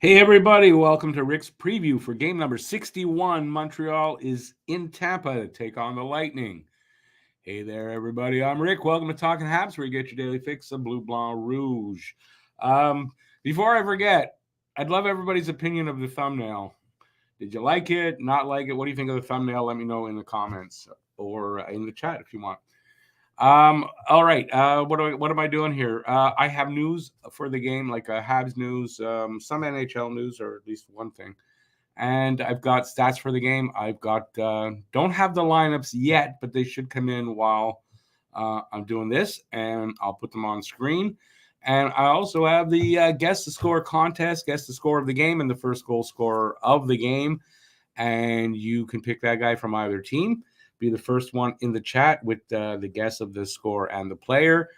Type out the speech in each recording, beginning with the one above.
Hey, everybody, welcome to Rick's preview for game number 61. Montreal is in Tampa to take on the Lightning. Hey there, everybody. I'm Rick. Welcome to Talking Habs, where you get your daily fix of Bleu Blanc Rouge. Before I forget, I'd love everybody's opinion of the thumbnail. Did you like it? Not like it? What do you think of the thumbnail? Let me know in the comments or in the chat if you want. All right. What am I doing here? I have news for the game, like Habs news, some NHL news, or at least one thing. And I've got stats for the game. I've got don't have the lineups yet, but they should come in while I'm doing this, and I'll put them on screen. And I also have the guess the score contest, guess the score of the game, and the first goal scorer of the game. And you can pick that guy from either team. Be the first one in the chat with the guess of the score and the player,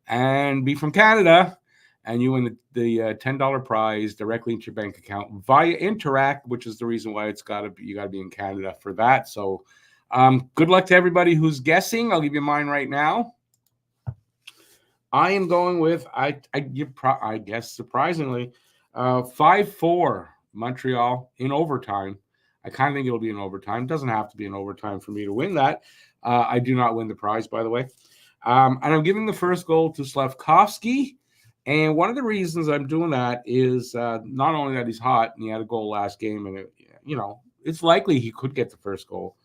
and be from Canada, and you win the $10 prize directly into your bank account via Interact, which is the reason why you got to be in Canada for that. So, good luck to everybody who's guessing. I'll give you mine right now. I am going with I guess surprisingly 5-4 Montreal in overtime. I kind of think it'll be an overtime. It doesn't have to be an overtime for me to win that. I do not win the prize, by the way. And I'm giving the first goal to Slafkovsky. And one of the reasons I'm doing that is not only that he's hot and he had a goal last game, and it's likely he could get the first goal.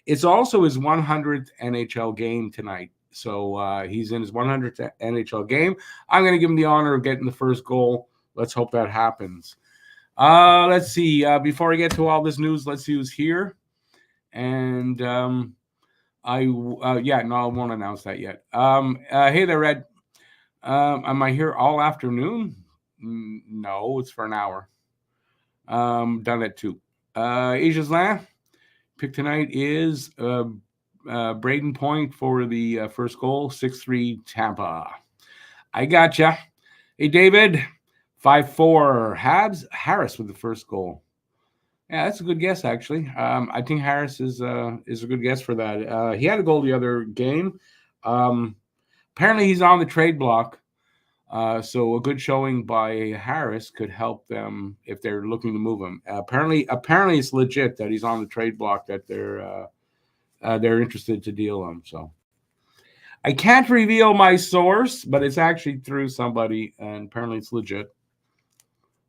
It's also his 100th NHL game tonight. So he's in his 100th NHL game. I'm going to give him the honor of getting the first goal. Let's hope that happens. Let's see. Before I get to all this news, let's see who's here. And I won't announce that yet. Hey there, Red. Am I here all afternoon? No, it's for an hour. Done at 2. Asia's Land pick tonight is Braden Point for the first goal, 6-3 Tampa. I gotcha. Hey, David. 5-4 Habs. Harris with the first goal. Yeah, that's a good guess, actually. I think Harris is a good guess for that. He had a goal the other game. Apparently, he's on the trade block. So a good showing by Harris could help them if they're looking to move him. Apparently, it's legit that he's on the trade block, that they're interested to deal him. So I can't reveal my source, but it's actually through somebody, and apparently it's legit.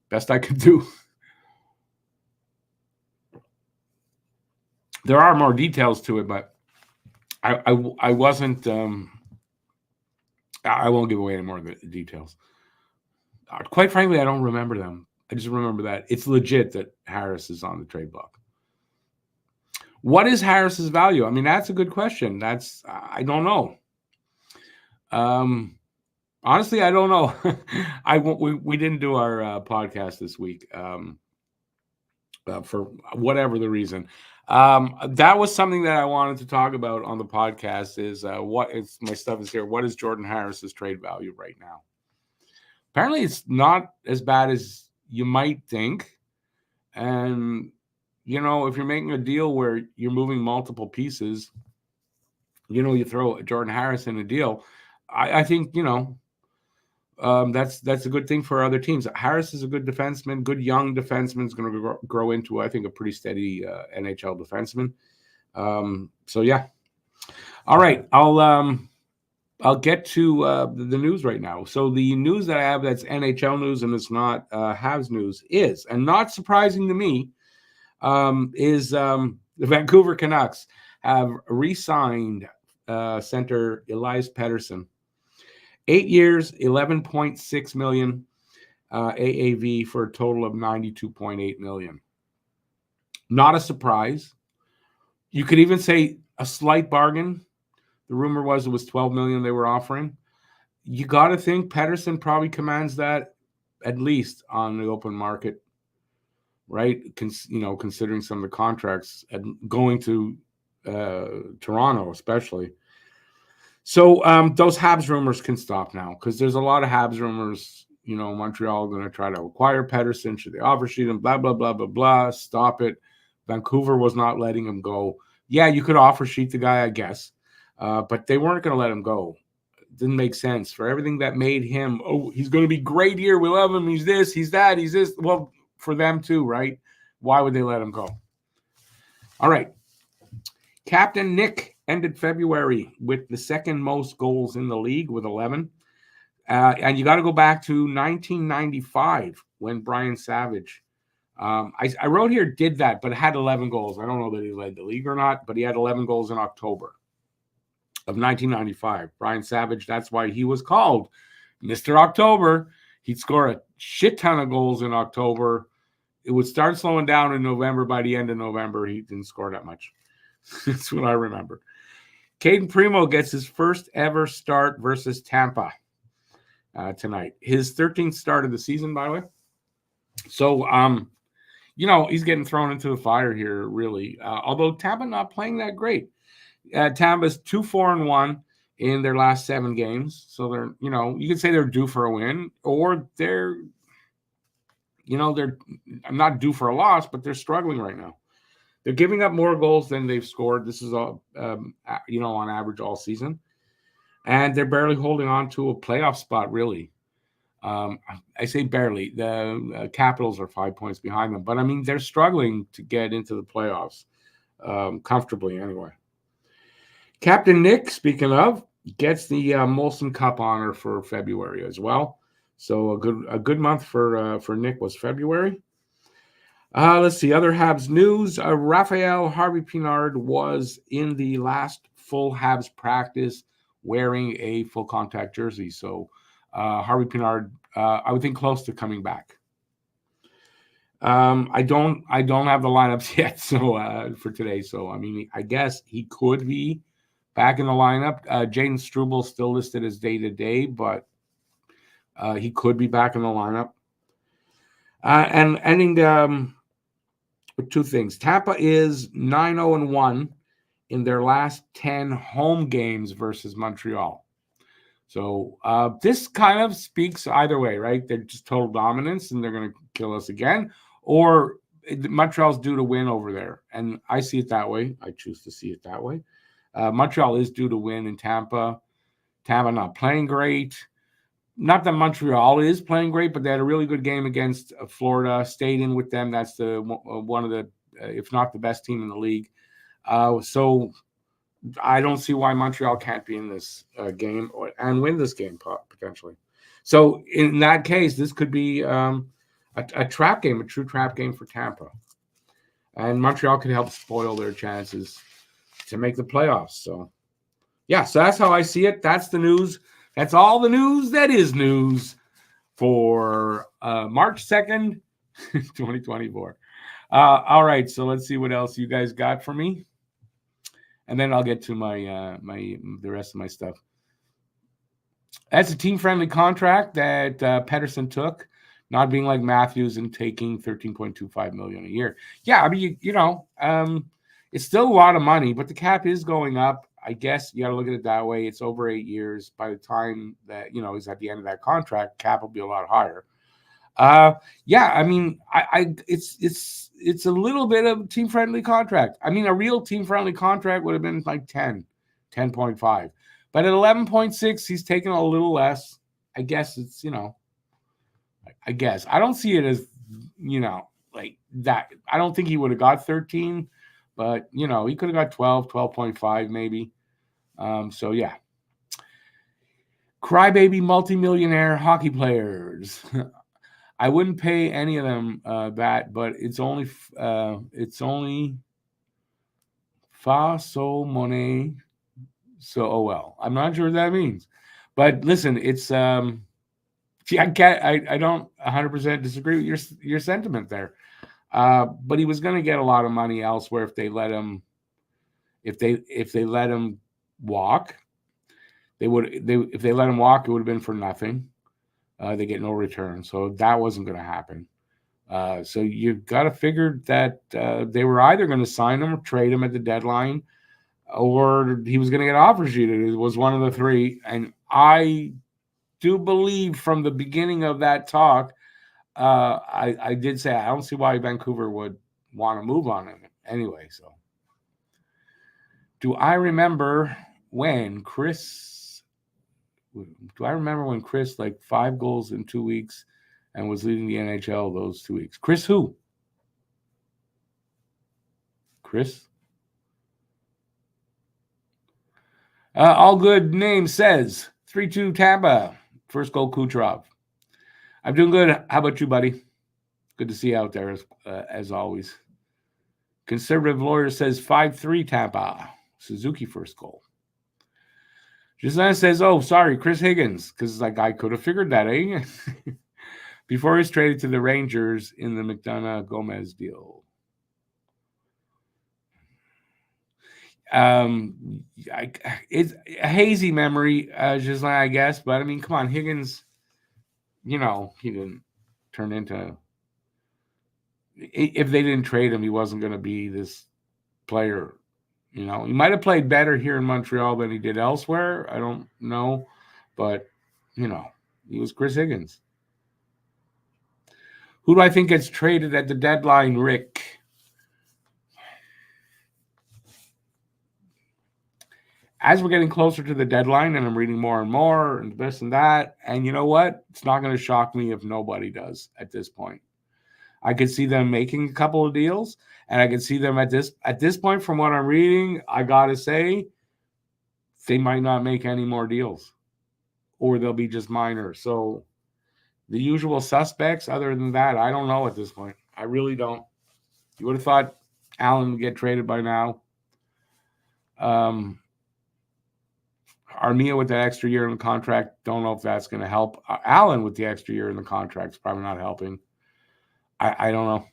Best I could do. There are more details to it, but I wasn't. I won't give away any more of the details. Quite frankly, I don't remember them. I just remember that it's legit that Harris is on the trade block. What is Harris's value? I mean, that's a good question. I don't know. Honestly, I don't know. We didn't do our podcast this week for whatever the reason. That was something that I wanted to talk about on the podcast. My stuff is here. What is Jordan Harris's trade value right now? Apparently, it's not as bad as you might think. And if you're making a deal where you're moving multiple pieces, you throw Jordan Harris in a deal. I think that's a good thing for other teams. Harris is a good defenseman, good young defenseman. Is going to grow into, I think, a pretty steady NHL defenseman. So yeah. All right, I'll get to the news right now. So the news that I have that's NHL news and it's not Habs news is, and not surprising to me, is the Vancouver Canucks have re-signed center Elias Pettersson. 8 years, $11.6 million AAV for a total of $92.8 million. Not a surprise. You could even say a slight bargain. The rumor was it was $12 million they were offering. You got to think Pettersson probably commands that at least on the open market, right? Considering some of the contracts and going to Toronto, especially. So those Habs rumors can stop now, because there's a lot of Habs rumors. Montreal going to try to acquire Pettersson. Should they offer sheet him? Blah, blah, blah, blah, blah. Stop it. Vancouver was not letting him go. Yeah, you could offer sheet the guy, I guess. But they weren't going to let him go. It didn't make sense. For everything that made him, he's going to be great here. We love him. He's this, he's that, he's this. Well, for them too, right? Why would they let him go? All right. Captain Nick ended February with the second most goals in the league with 11. And you got to go back to 1995 when Brian Savage, I wrote here, did that, but had 11 goals. I don't know that he led the league or not, but he had 11 goals in October of 1995. Brian Savage, that's why he was called Mr. October. He'd score a shit ton of goals in October. It would start slowing down in November. By the end of November, he didn't score that much. That's what I remember. Caden Primo gets his first ever start versus Tampa tonight. His 13th start of the season, by the way. So, he's getting thrown into the fire here, really. Although Tampa not playing that great. Tampa's 2-4-1 in their last 7 games. So they're, you could say they're due for a win, or they're not due for a loss, but they're struggling right now. They're giving up more goals than they've scored. This is all, on average all season. And they're barely holding on to a playoff spot, really. I say barely. The Capitals are 5 points behind them. But, they're struggling to get into the playoffs comfortably anyway. Captain Nick, speaking of, gets the Molson Cup honor for February as well. So a good month for Nick was February. Let's see, other Habs news. Raphael Harvey-Pinard was in the last full Habs practice wearing a full contact jersey. So Harvey-Pinard, I would think close to coming back. I don't have the lineups yet, so for today. So I guess he could be back in the lineup. Jaden Struble still listed as day-to-day, but he could be back in the lineup. And ending with 2 things. Tampa is 9-0-1 in their last 10 home games versus Montreal. So this kind of speaks either way, right? They're just total dominance and they're going to kill us again, or Montreal's due to win over there. And I see it that way. I choose to see it that way. Montreal is due to win in Tampa. Tampa not playing great. Not that Montreal is playing great, but they had a really good game against Florida. Stayed in with them. That's one of the, if not the best team in the league. So I don't see why Montreal can't be in this game and win this game potentially. So in that case, this could be a trap game, a true trap game for Tampa. And Montreal could help spoil their chances to make the playoffs. So, yeah, so that's how I see it. That's the news. That's all the news that is news for March 2nd, 2024. All right, so let's see what else you guys got for me. And then I'll get to the rest of my stuff. That's a team-friendly contract that Pettersson took, not being like Matthews and taking $13.25 million a year. Yeah, it's still a lot of money, but the cap is going up. I guess you got to look at it that way. It's over 8 years. By the time that he's at the end of that contract, cap will be a lot higher. It's a little bit of a team-friendly contract. A real team-friendly contract would have been like 10.5. But at 11.6, he's taking a little less. I guess it's, I guess. I don't see it as, like that. I don't think he would have got 13, but, he could have got 12, 12.5 maybe. So, yeah. Crybaby multimillionaire hockey players. I wouldn't pay any of them that, but it's only fa so money so well. I'm not sure what that means, but listen, it's I don't 100% disagree with your sentiment there. But he was going to get a lot of money elsewhere if they let him. If they let him walk, if they let him walk, it would have been for nothing. They get no return, so that wasn't going to happen. So you've got to figure that they were either going to sign him or trade him at the deadline, or he was going to get offer sheeted. It was one of the three, and I do believe from the beginning of that talk, I did say I don't see why Vancouver would want to move on him anyway. So, do I remember when Chris, like 5 goals in 2 weeks and was leading the NHL those 2 weeks. Chris who? Chris? All good name says 3-2 Tampa. First goal Kucherov. I'm doing good. How about you, buddy? Good to see you out there as always. Conservative lawyer says 5-3 Tampa. Suzuki first goal. Gislaine says, oh, sorry, Chris Higgins, because like I could have figured that, eh? Before he was traded to the Rangers in the McDonough-Gomez deal. It's a hazy memory, Gislaine, I guess, but I mean, come on, Higgins, he didn't turn into. If they didn't trade him, he wasn't going to be this player. He might have played better here in Montreal than he did elsewhere. I don't know, but he was Chris Higgins. Who do I think gets traded at the deadline, Rick? As we're getting closer to the deadline and I'm reading more and more and this and that, and you know what? It's not going to shock me if nobody does at this point. I could see them making a couple of deals, and I could see them at this point from what I'm reading, I got to say, they might not make any more deals, or they'll be just minor. So the usual suspects, other than that, I don't know at this point. I really don't. You would have thought Allen would get traded by now. Armia with that extra year in the contract, don't know if that's going to help. Allen with the extra year in the contract is probably not helping. I don't know.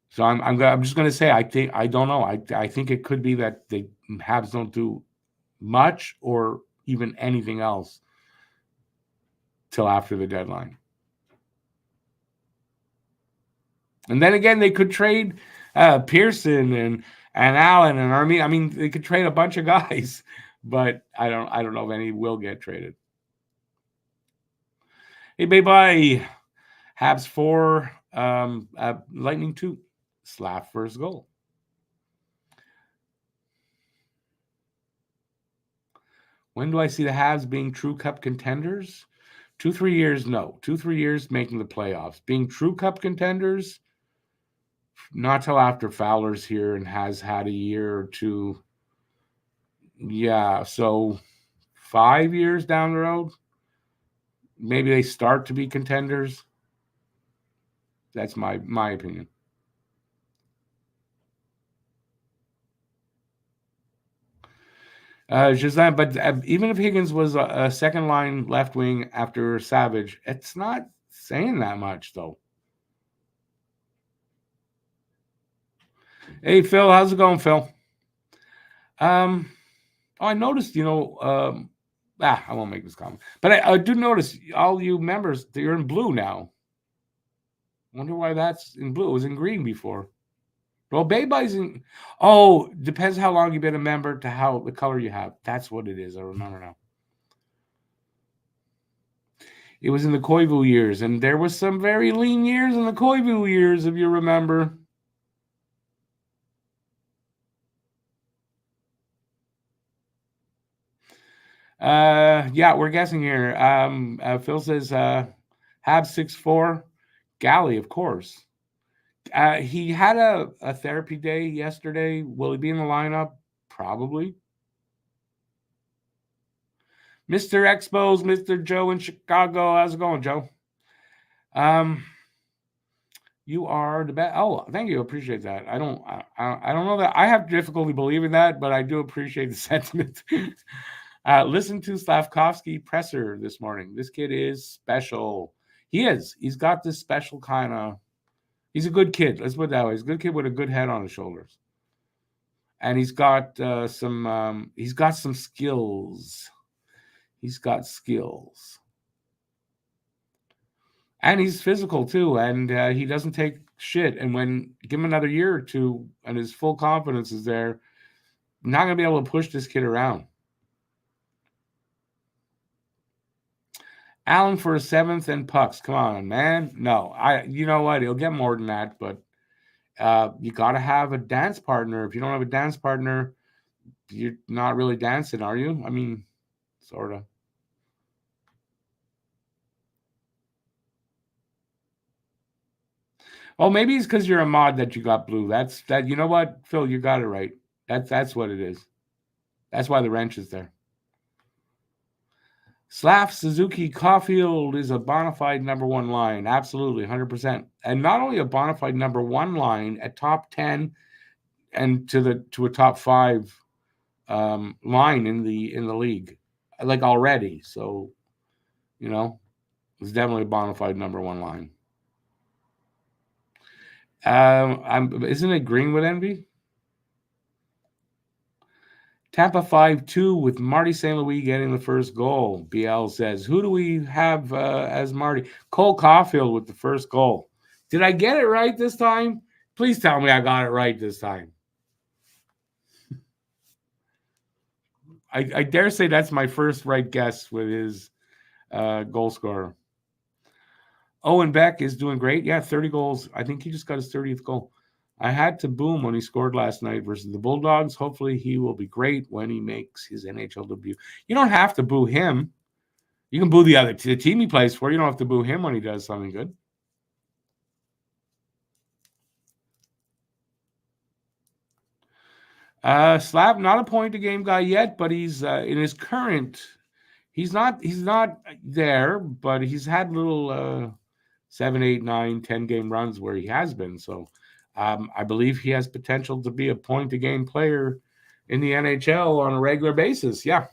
So I'm just going to say I don't know. I think it could be that the Habs don't do much or even anything else till after the deadline. And then again, they could trade Pearson and Allen and Armia. I mean, they could trade a bunch of guys, but I don't know if any will get traded. Hey, bye. Habs 4, Lightning 2. Slav first goal. When do I see the Habs being true Cup contenders? 2-3 years, no. 2-3 years making the playoffs. Being true Cup contenders, not till after Fowler's here and has had a year or two. Yeah, so 5 years down the road, maybe they start to be contenders. That's my opinion. Gislaine, but even if Higgins was a second line left wing after Savage, it's not saying that much, though. Hey, Phil, how's it going, Phil? I noticed, I won't make this comment, but I do notice all you members, you're in blue now. Wonder why that's in blue. It was in green before. Well, Bayby's in. Oh, depends how long you've been a member to how the color you have. That's what it is. I remember now. It was in the Koivu years, and there was some very lean years in the Koivu years, if you remember. Yeah, we're guessing here. Phil says Habs 6-4. Galley, of course. He had a therapy day yesterday. Will he be in the lineup? Probably. Mr. Expos, Mr. Joe in Chicago. How's it going, Joe? You are the best. Oh, thank you. Appreciate that. I don't know that. I have difficulty believing that, but I do appreciate the sentiment. Listen to Slavkovsky presser this morning. This kid is special. He is. He's got this special kind of. He's a good kid. Let's put it that way. He's a good kid with a good head on his shoulders, and he's got some. He's got some skills. He's got skills, and he's physical too. And he doesn't take shit. And when give him another year or two, and his full confidence is there, not gonna be able to push this kid around. Allen for a 7th and pucks. Come on, man. No, you know what? He'll get more than that, but you got to have a dance partner. If you don't have a dance partner, you're not really dancing, are you? I mean, sort of. Oh, maybe it's because you're a mod that you got blue. That's that. You know what, Phil? You got it right. That's what it is. That's why the wrench is there. Slav Suzuki Caulfield is a bona fide number one line. Absolutely, 100%. And not only a bona fide number one line, a top 10 and to a top 5 line in the league, like already. So, it's definitely a bona fide number one line. Isn't it Greenwood Envy? Tampa 5-2 with Marty St. Louis getting the first goal. BL says, who do we have as Marty? Cole Caulfield with the first goal. Did I get it right this time? Please tell me I got it right this time. I dare say that's my first right guess with his goal scorer. Owen Beck is doing great. Yeah, 30 goals. I think he just got his 30th goal. I had to boo him when he scored last night versus the Bulldogs. Hopefully he will be great when he makes his NHL debut. You don't have to boo him. You can boo the team he plays for. You don't have to boo him when he does something good. Slab, not a point a game guy yet, but he's in his current. He's not there, but he's had little 7, 8, 9, 10 game runs where he has been. So I believe he has potential to be a point a game player in the NHL on a regular basis. Yeah.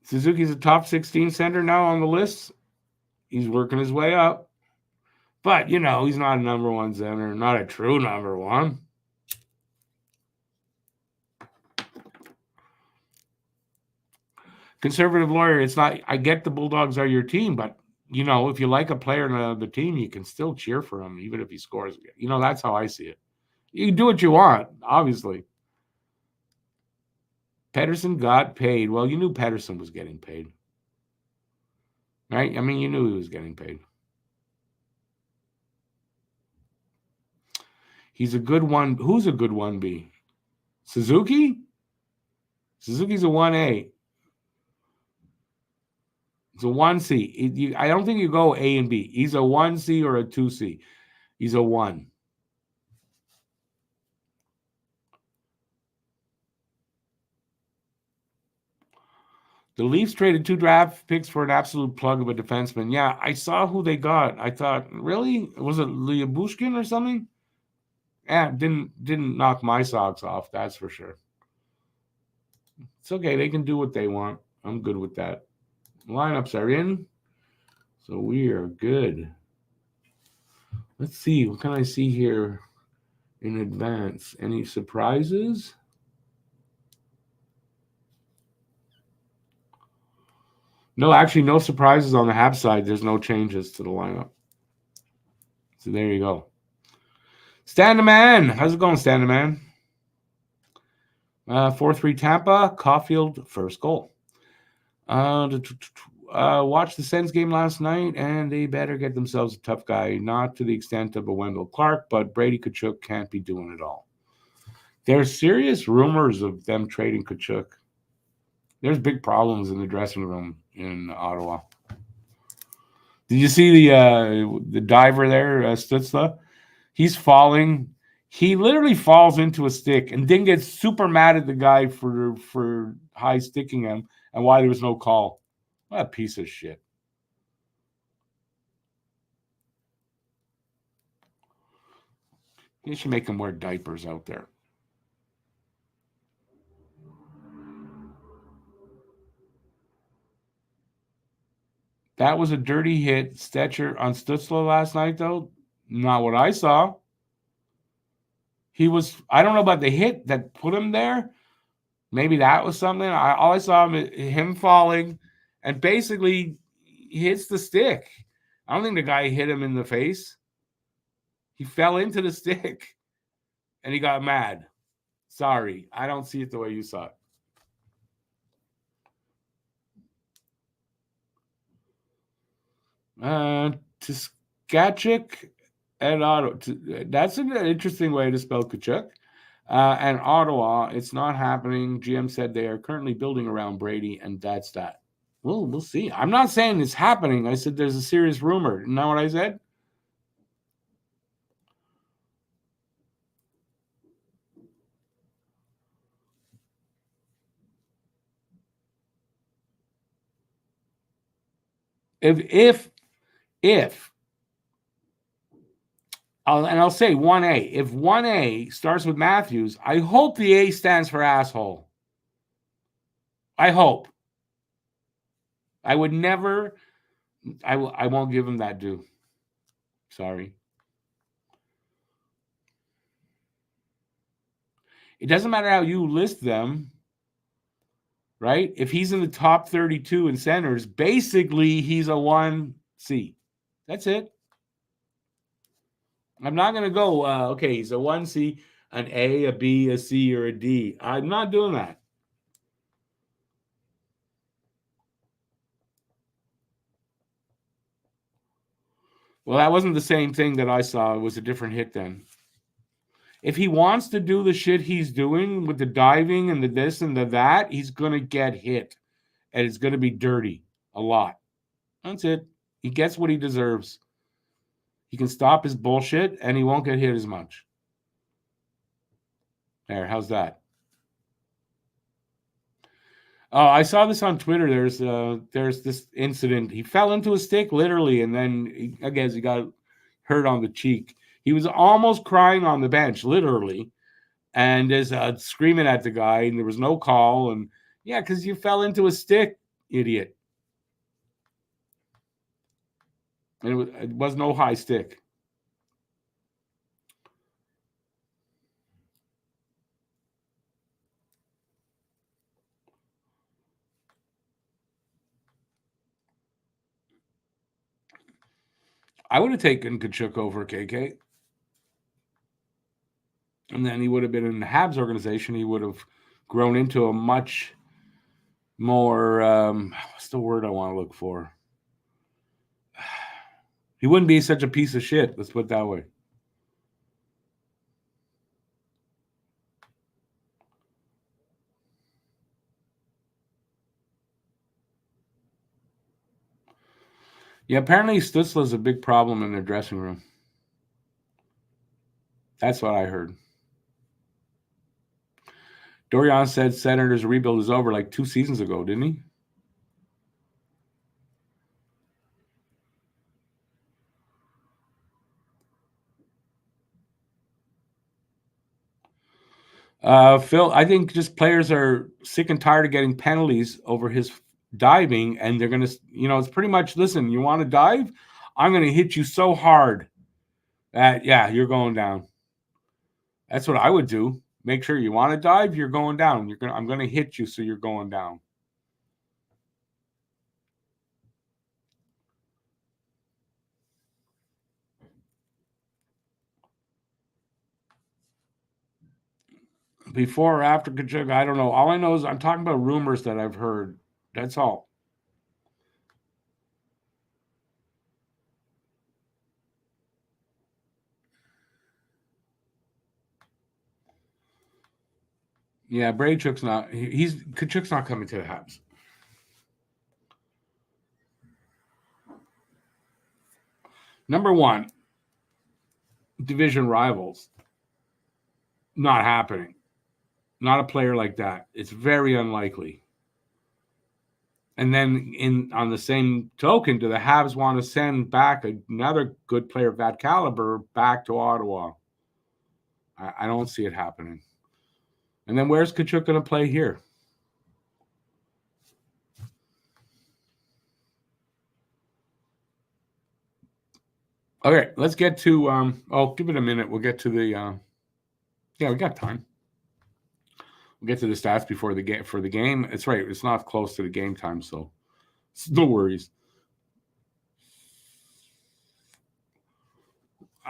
Suzuki's a top 16 center now on the list. He's working his way up. But, he's not a number one center, not a true number one. Conservative lawyer, it's not, I get the Bulldogs are your team, but, if you like a player in the team, you can still cheer for him, even if he scores. That's how I see it. You can do what you want, obviously. Pedersen got paid. Well, you knew Pedersen was getting paid. Right? I mean, you knew he was getting paid. He's a good one. Who's a good 1B? Suzuki? Suzuki's a 1A. It's a 1C. I don't think you go A and B. He's a 1C or a 2C. He's a 1. The Leafs traded 2 draft picks for an absolute plug of a defenseman. Yeah, I saw who they got. I thought, really? Was it Lyabushkin or something? Yeah, didn't knock my socks off, that's for sure. It's okay. They can do what they want. I'm good with that. Lineups are in. So we are good. Let's see. What can I see here in advance? Any surprises? No, actually, no surprises on the Habs side. There's no changes to the lineup. So there you go. Stand the man. How's it going, Stand the man? 4-3 Tampa. Caulfield, first goal. Watched the Sens game last night, and they better get themselves a tough guy. Not to the extent of a Wendell Clark, but Brady Tkachuk can't be doing it all. There's serious rumors of them trading Tkachuk. There's big problems in the dressing room in Ottawa. Did you see the diver there, Stutzla? He's falling. He literally falls into a stick and then gets super mad at the guy for high sticking him and why there was no call. What a piece of shit. You should make him wear diapers out there. That was a dirty hit, Stetcher on Stutzla last night, though. Not what I saw. I don't know about the hit that put him there. Maybe that was something. All I saw him falling, and basically he hits the stick. I don't think the guy hit him in the face. He fell into the stick, and he got mad. Sorry, I don't see it the way you saw it. Tkachuk and Otto. That's an interesting way to spell Tkachuk. And Ottawa, it's not happening. GM said they are currently building around Brady, and that's that. Well, we'll see. I'm not saying it's happening. I said there's a serious rumor. Isn't that what I said? If I'll say 1A. If 1A starts with Matthews, I hope the A stands for asshole. I hope. I would never. I won't give him that due. Sorry. It doesn't matter how you list them, right? If he's in the top 32 in centers, basically he's a 1C. That's it. I'm not going to go, okay, he's a 1C, an A, a B, a C, or a D. I'm not doing that. Well, that wasn't the same thing that I saw. It was a different hit then. If he wants to do the shit he's doing with the diving and the this and the that, he's going to get hit. And it's going to be dirty a lot. That's it. He gets what he deserves. He can stop his bullshit and he won't get hit as much. There, how's that? Oh, I saw this on Twitter. There's this incident. He fell into a stick literally, and then I guess he got hurt on the cheek. He was almost crying on the bench, literally, and is screaming at the guy, and there was no call. And yeah, because you fell into a stick, idiot. And it was no high stick. I would have taken Kachuk over KK. And then he would have been in the Habs organization. He would have grown into a much more, what's the word I want to look for? He wouldn't be such a piece of shit. Let's put it that way. Yeah, apparently Stutzla's a big problem in their dressing room. That's what I heard. Dorian said Senators' rebuild is over like 2 seasons ago, didn't he? Phil, I think just players are sick and tired of getting penalties over his diving, and they're going to, it's pretty much, listen, you want to dive? I'm going to hit you so hard that, yeah, you're going down. That's what I would do. Make sure you want to dive, you're going down. I'm going to hit you so you're going down. Before or after Kachuk, I don't know. All I know is I'm talking about rumors that I've heard. That's all. Yeah, Kachuk's not coming to the Habs. Number one, division rivals. Not happening. Not a player like that. It's very unlikely. And then on the same token, do the Habs want to send back another good player of that caliber back to Ottawa? I don't see it happening. And then where's Kachuk going to play here? Okay, let's get to give it a minute. We'll get to the we got time. We'll get to the stats before the game. It's right. It's not close to the game time, so no worries.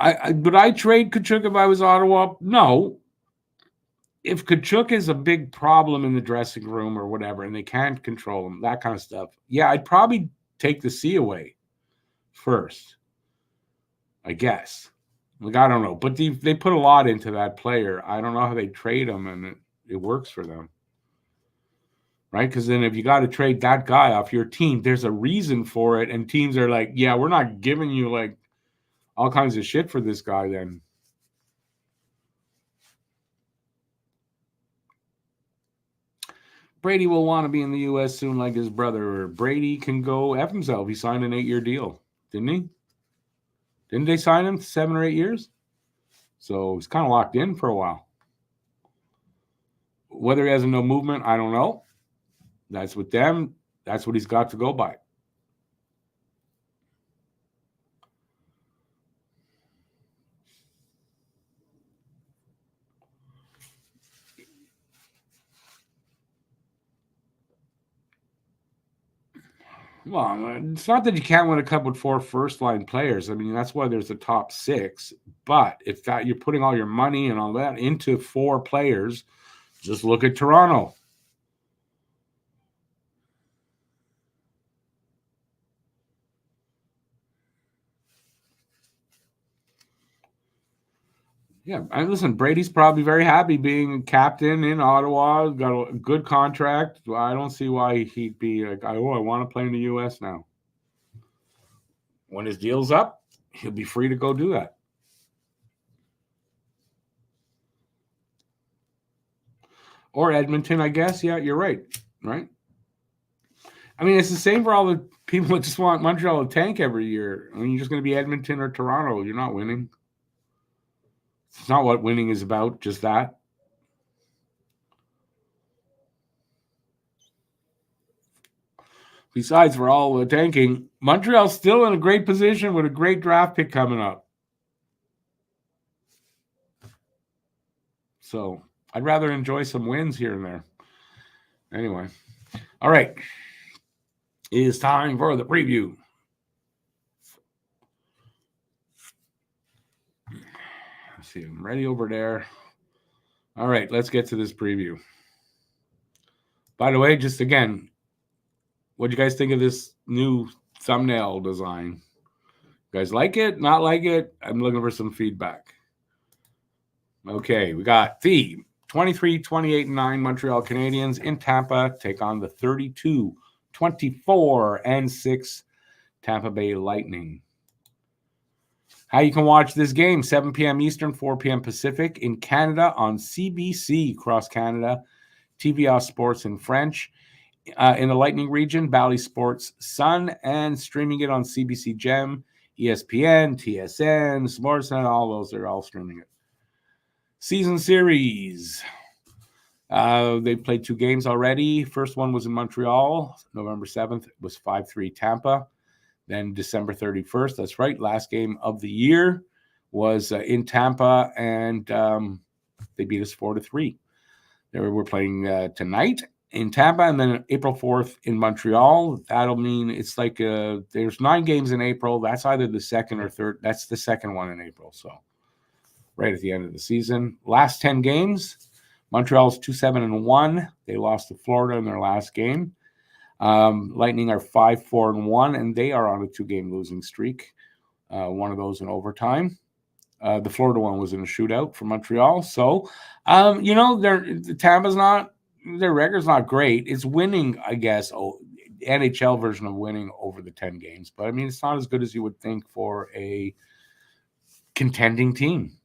Would I trade Kachuk if I was Ottawa? No. If Kachuk is a big problem in the dressing room or whatever, and they can't control him, that kind of stuff, yeah, I'd probably take the C away first, I guess. Like, I don't know, but they put a lot into that player. I don't know how they trade him, and it works for them, right? Because then if you got to trade that guy off your team, there's a reason for it, and teams are like, yeah, we're not giving you like all kinds of shit for this guy then. Brady will want to be in the U.S. soon like his brother. Brady can go F himself. He signed an 8-year deal, didn't he? Didn't they sign him 7 or 8 years? So he's kind of locked in for a while. Whether he has no movement, I don't know. That's with them. That's what he's got to go by. Well, it's not that you can't win a cup with 4 first-line players. I mean, that's why there's a top 6. But if that you're putting all your money and all that into 4 players, just look at Toronto. Yeah, and listen, Brady's probably very happy being captain in Ottawa. Got a good contract. I don't see why he'd be like, I want to play in the U.S. now. When his deal's up, he'll be free to go do that. Or Edmonton, I guess. Yeah, you're right. Right? I mean, it's the same for all the people that just want Montreal to tank every year. I mean, you're just going to be Edmonton or Toronto. You're not winning. It's not what winning is about, just that. Besides, for all the tanking, Montreal's still in a great position with a great draft pick coming up. So I'd rather enjoy some wins here and there. Anyway, all right. It is time for the preview. Let's see, I'm ready over there. All right, let's get to this preview. By the way, just again, what do you guys think of this new thumbnail design? You guys like it? Not like it? I'm looking for some feedback. Okay, we got the 23, 28, and 9 Montreal Canadiens in Tampa take on the 32, 24, and 6 Tampa Bay Lightning. How you can watch this game, 7 p.m. Eastern, 4 p.m. Pacific in Canada on CBC across Canada, TVA Sports in French. In the Lightning region, Bally Sports Sun, and streaming it on CBC Gem, ESPN, TSN, Sportsnet, all those, they're all streaming it. Season series. They've played 2 games already. First one was in Montreal, November 7th. It was 5-3 Tampa. Then December 31st, that's right, last game of the year was in Tampa, and they beat us 4-3. We're playing tonight in Tampa, and then April 4th in Montreal. That'll mean it's like there's 9 games in April. That's either the second or third. That's the second one in April, so right at the end of the season. Last 10 games, Montreal's 2-7-1. They lost to Florida in their last game. Lightning are 5-4-1, and they are on a 2-game losing streak. One of those in overtime. The Florida one was in a shootout for Montreal. So, Tampa's not, their record's not great. It's winning, I guess, NHL version of winning over the 10 games. But, I mean, it's not as good as you would think for a contending team.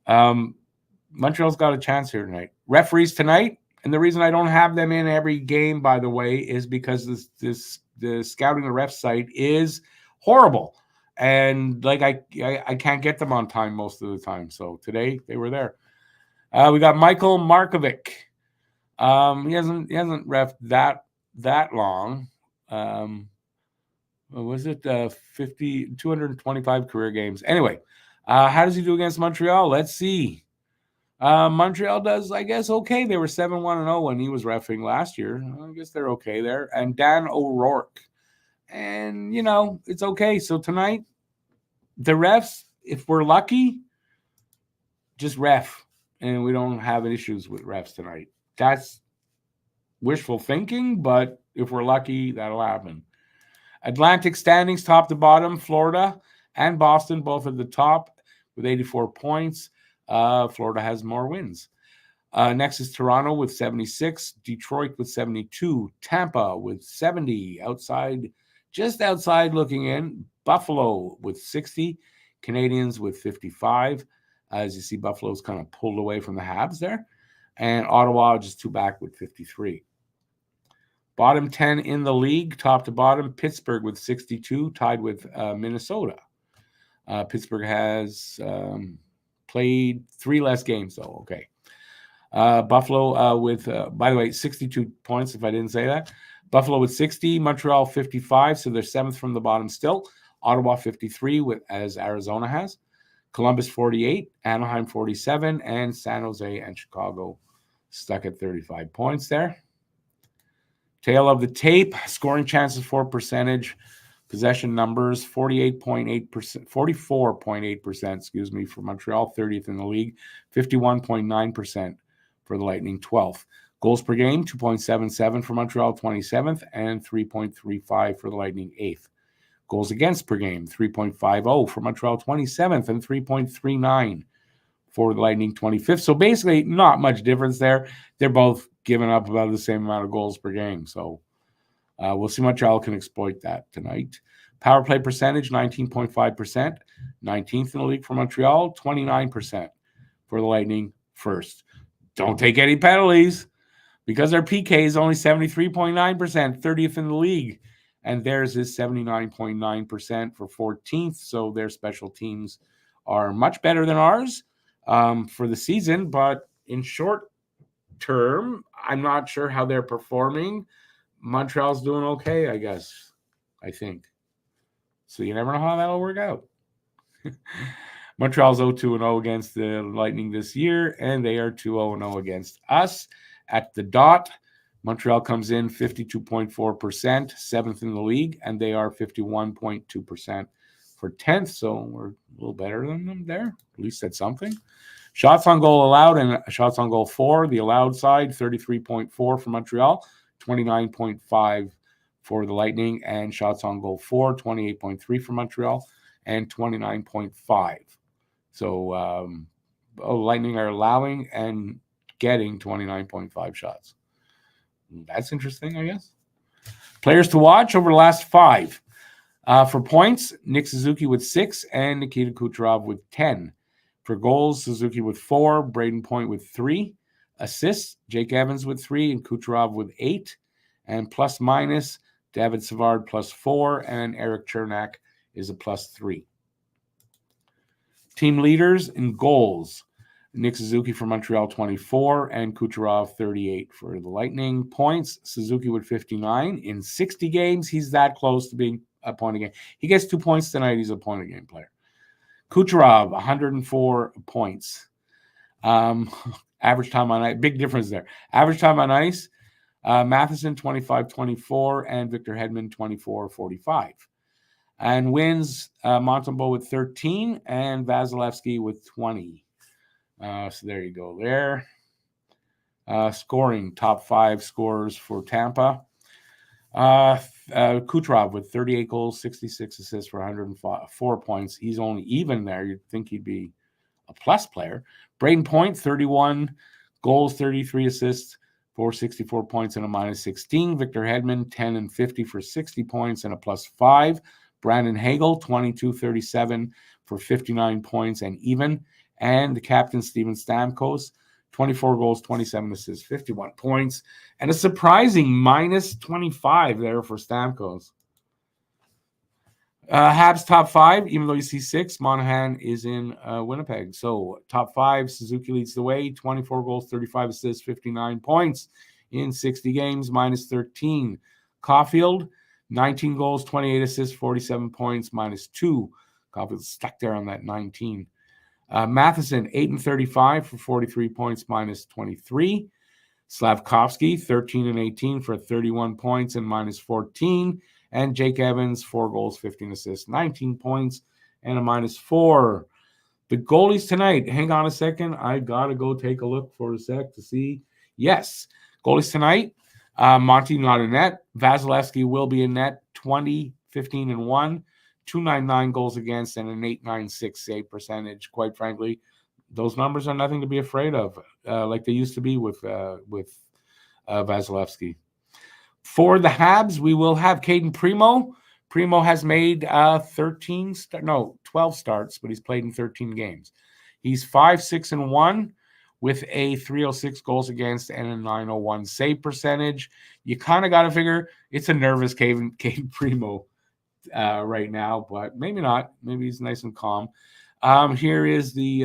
Montreal's got a chance here tonight. Referees tonight, and the reason I don't have them in every game, by the way, is because the Scouting the Ref site is horrible. And like I can't get them on time most of the time. So today they were there. We got Michael Markovic. He hasn't reffed that long. What was it 225 career games? Anyway, how does he do against Montreal? Let's see. Montreal does, I guess, okay. They were 7-1-0 when he was reffing last year. I guess they're okay there. And Dan O'Rourke. And, it's okay. So tonight, the refs, if we're lucky, just ref. And we don't have issues with refs tonight. That's wishful thinking, but if we're lucky, that'll happen. Atlantic standings, top to bottom, Florida and Boston, both at the top. with 84 points. Florida has more wins. Next is Toronto with 76, Detroit with 72, Tampa with 70, just outside looking in, Buffalo with 60, Canadians with 55. As you see, Buffalo's kind of pulled away from the Habs there, and Ottawa just 2 back with 53. Bottom 10 in the league, top to bottom, Pittsburgh with 62, tied with Minnesota. Pittsburgh has played 3 less games, though. Okay. Buffalo with, by the way, 62 points, if I didn't say that. Buffalo with 60, Montreal 55, so they're 7th from the bottom still. Ottawa 53, as Arizona has. Columbus 48, Anaheim 47, and San Jose and Chicago stuck at 35 points there. Tail of the tape, scoring chances for percentage, possession numbers, 44.8%, for Montreal, 30th in the league, 51.9% for the Lightning, 12th. Goals per game, 2.77 for Montreal, 27th, and 3.35 for the Lightning, 8th. Goals against per game, 3.50 for Montreal, 27th, and 3.39 for the Lightning, 25th. So basically, not much difference there. They're both giving up about the same amount of goals per game. So we'll see Montreal can exploit that tonight. Power play percentage, 19.5%. 19th in the league for Montreal, 29% for the Lightning, first. Don't take any penalties because their PK is only 73.9%, 30th in the league. And theirs is 79.9% for 14th. So their special teams are much better than ours for the season. But in short term, I'm not sure how they're performing. Montreal's doing okay, I guess. I think. So you never know how that'll work out. Montreal's 0-2-0 against the Lightning this year, and they are 2-0-0 against us. At the dot, Montreal comes in 52.4%, 7th in the league, and they are 51.2% for 10th, so we're a little better than them there. At least that's something. Shots on goal allowed and shots on goal for. The allowed side, 33.4 for Montreal, 29.5 for the Lightning, and shots on goal for, 28.3 for Montreal, and 29.5. So Lightning are allowing and getting 29.5 shots. That's interesting, I guess. Players to watch over the last 5. For points, Nick Suzuki with 6 and Nikita Kucherov with 10. For goals, Suzuki with 4, Braden Point with 3. Assists, Jake Evans with 3 and Kucherov with 8. And plus minus, David Savard plus 4 and Eric Chernak is a plus 3. Team leaders in goals. Nick Suzuki for Montreal, 24, and Kucherov, 38 for the Lightning. Points, Suzuki with 59. In 60 games, he's that close to being a point a game. He gets 2 points tonight. He's a point a game player. Kucherov, 104 points. Average time on ice, big difference there. Average time on ice, Matheson, 25-24, and Victor Hedman, 24-45. And wins, Montembeault with 13 and Vasilevsky with 20. So there you go there. Scoring, top 5 scorers for Tampa. Kucherov with 38 goals, 66 assists for 104 points. He's only even there. You'd think he'd be a plus player. Braden Point, 31 goals, 33 assists for 64 points and a minus 16. Victor Hedman, 10 and 50 for 60 points and a plus 5. Brandon Hagel, 22-37 for 59 points and even. And the captain, Steven Stamkos, 24 goals, 27 assists, 51 points. And a surprising minus 25 there for Stamkos. Habs top 5, even though you see 6, Monahan is in Winnipeg. So top 5, Suzuki leads the way, 24 goals, 35 assists, 59 points in 60 games, minus 13. Caulfield, 19 goals, 28 assists, 47 points, minus 2. Caulfield's stuck there on that 19. Matheson, 8 and 35 for 43 points, minus 23. Slavkovsky, 13 and 18 for 31 points and minus 14. And Jake Evans, 4 goals, 15 assists, 19 points, and a minus 4. The goalies tonight, hang on a second. I got to go take a look for a sec to see. Yes, goalies tonight, Monty not in net. Vasilevsky will be in net, 20, 15, and 1. .299 goals against and an .896 save percentage. Quite frankly, those numbers are nothing to be afraid of, like they used to be with Vasilevsky. For the Habs, we will have Caden Primo. Primo has made 12 starts, but he's played in 13 games. He's 5-6-1 with a .306 goals against and a .901 save percentage. You kind of got to figure it's a nervous Caden Primo right now, but maybe not. Maybe he's nice and calm. Here is the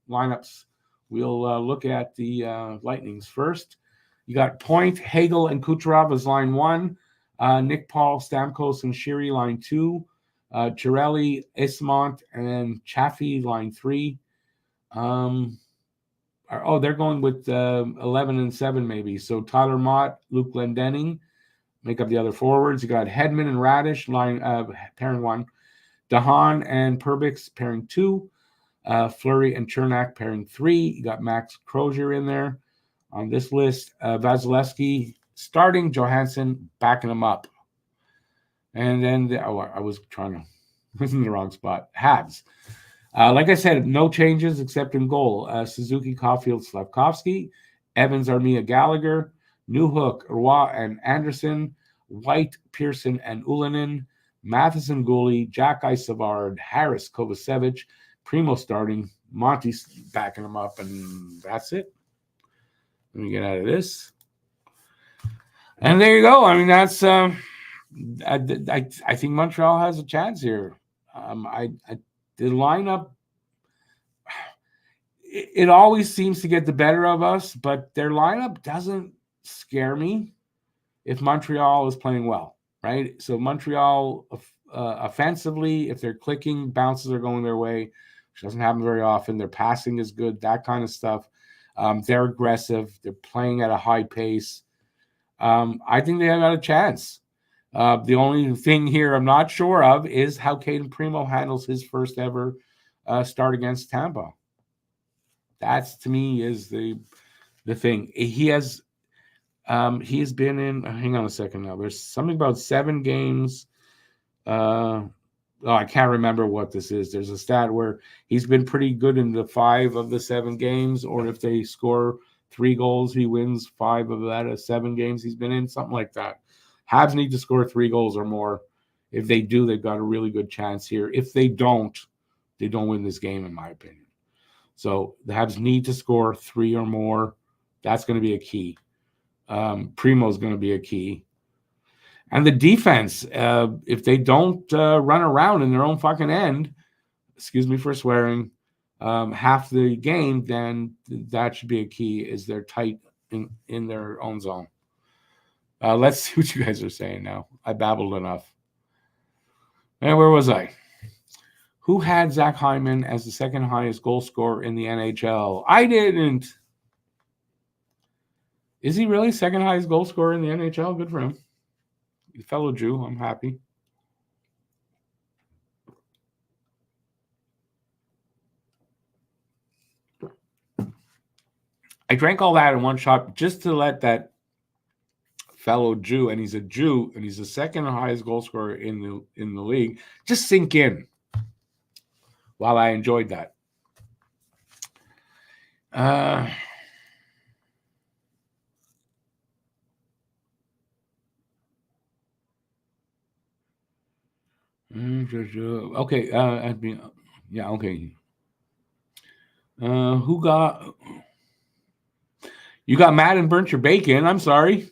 lineups. We'll look at the Lightnings first. You got Point, Hagel, and Kucherov as line 1. Nick Paul, Stamkos, and Shiri, line 2. Girelli, Ismont, and Chaffee, line 3. They're going with 11 and 7 maybe. So Tyler Mott, Luke Glendening make up the other forwards. You got Hedman and Radish, pairing 1. Dahan and Perbix, pairing 2. Fleury and Chernak, pairing 3. You got Max Crozier in there. On this list, Vasilevsky starting, Johansson backing him up. And then, I was in the wrong spot. Habs. Like I said, no changes except in goal. Suzuki, Caulfield, Slavkovsky, Evans, Armia, Gallagher, Newhook, Roy, and Anderson, White, Pearson, and Ulanen, Matheson, Gooley, Jack Savard, Harris, Kovacevic, Primo starting, Monty's backing him up, and that's it. Let me get out of this. And there you go. I mean, that's I think Montreal has a chance here. The lineup, it always seems to get the better of us, but their lineup doesn't scare me if Montreal is playing well, right? So Montreal offensively, if they're clicking, bounces are going their way, which doesn't happen very often. Their passing is good, that kind of stuff. They're aggressive. They're playing at a high pace. I think they have got a chance. The only thing here I'm not sure of is how Caden Primo handles his first ever start against Tampa. That's, to me, is the thing. He has been in. Hang on a second now. There's something about 7 games. I can't remember what this is. There's a stat where he's been pretty good in the 5 of the 7 games, or if they score 3 goals, he wins 5 of that 7 games he's been in, something like that. Habs need to score 3 goals or more. If they do, they've got a really good chance here. If they don't win this game, in my opinion. So the Habs need to score 3 or more. That's going to be a key. Primo's going to be a key. And the defense, if they don't run around in their own fucking end, excuse me for swearing, half the game, then that should be a key, is they're tight in their own zone. Let's see what you guys are saying now. I babbled enough. And where was I? Who had Zach Hyman as the second highest goal scorer in the NHL? I didn't. Is he really second highest goal scorer in the NHL? Good for him. Fellow Jew, I'm happy. I drank all that in one shot just to let that fellow Jew, and he's a Jew, and he's the second highest goal scorer in the league, just sink in while I enjoyed that. Okay. Okay. Who got? You got mad and burnt your bacon. I'm sorry.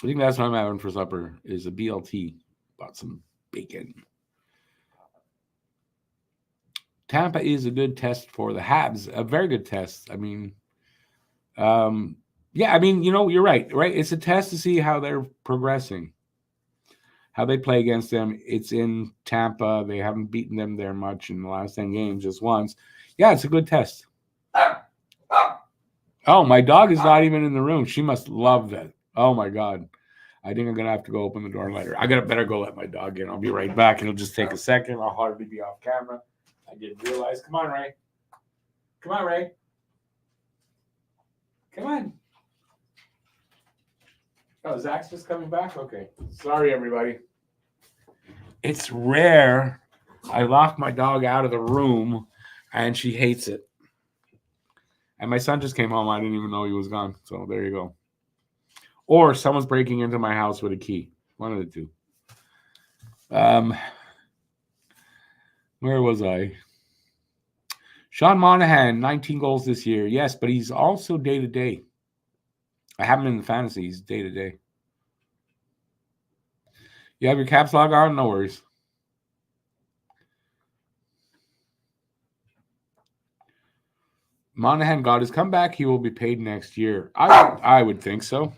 I think that's what I'm having for supper. Is a BLT. Bought some bacon. Tampa is a good test for the Habs. A very good test. I mean, you're right. It's a test to see how they're progressing. How they play against them. It's in Tampa. They haven't beaten them there much in the last 10 games, just once. Yeah, it's a good test. Oh, my dog is not even in the room. She must love that. Oh, my God. I think I'm going to have to go open the door and let her. I better go let my dog in. I'll be right back. It'll just take a second. I'll hardly be off camera. I didn't realize. Come on, Ray. Come on, Ray. Come on. Oh, Zach's just coming back? Okay. Sorry, everybody. it's rare. I lock my dog out of the room, and she hates it. And my son just came home. I didn't even know he was gone. So there you go. Or someone's breaking into my house with a key. One of the two. Where was I? Sean Monahan, 19 goals this year. Yes, but he's also day-to-day. I have him in the fantasy. He's day-to-day. You have your caps log on? No worries. Monahan got his comeback. He will be paid next year. I would think so.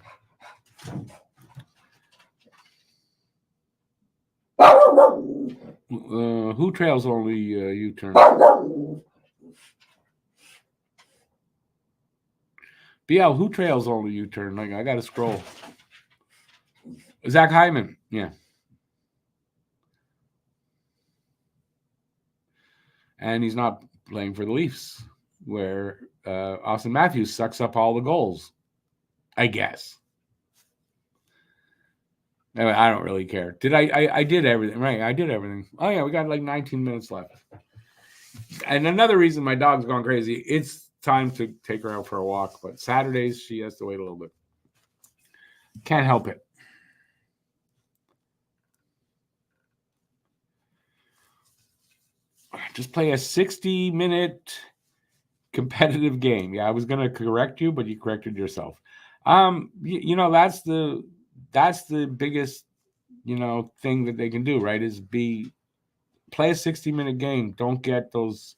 Who trails only U-turn? BL, who trails only U-turn? Like, I got to scroll. Zach Hyman. Yeah. And he's not playing for the Leafs, where Austin Matthews sucks up all the goals, I guess. I don't really care. I did everything, right? I did everything. Oh, yeah, we got like 19 minutes left. And another reason my dog's gone crazy, it's time to take her out for a walk. But Saturdays, she has to wait a little bit. Can't help it. Just play a 60-minute competitive game. Yeah, I was going to correct you, but you corrected yourself. You know, that's the biggest, you know, thing that they can do, right? Is play a 60-minute game. Don't get those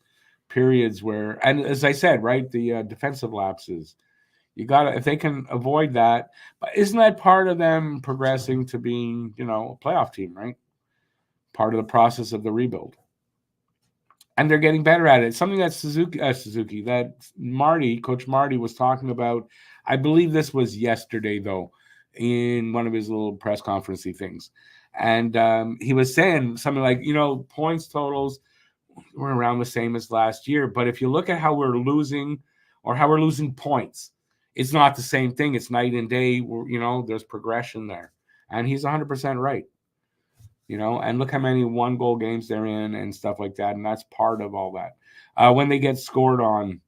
periods where, and as I said, right, the defensive lapses. You got to, if they can avoid that, but isn't that part of them progressing to being, you know, a playoff team, right? Part of the process of the rebuild. And they're getting better at it. Something that Coach Marty was talking about. I believe this was yesterday, though, in one of his little press conferencey things. And he was saying something like, you know, points totals were around the same as last year. But if you look at how we're losing points, it's not the same thing. It's night and day. You know, there's progression there. And he's 100% right. You know, and look how many one-goal games they're in and stuff like that. And that's part of all that. When they get scored on,